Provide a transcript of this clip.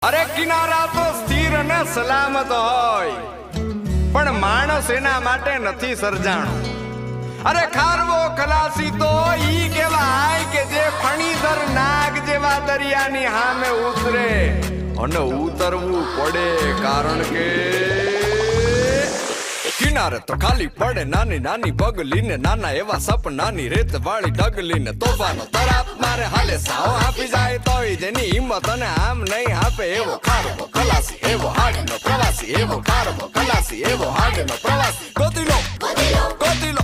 અરે કિનારા તો સ્થિર અને સલામત હોય, પણ માણસ એના માટે નથી સર્જાણો. અરે ખારવો ખલાસી તો ઈ કહેવાય કે જે ફણીધર નાગ જેવા દરિયાની સામે ઉતરે અને ઉતરવું પડે, કારણ કે કિનારે તો ખાલી પડે નાની નાની પગલીને, નાના એવા સપનાની રેત વાળી ડગલીને. તોફાનો તરાપ મારે હાલે સાવ આપી જાય તોય જેની હિંમત અને આમ નહીં આપે એવો ખારવો ખલાસી, એવો હાડનો પ્રવાસી, એવો ખારવો ખલાસી, એવો હાડનો પ્રવાસી. ગોતી લો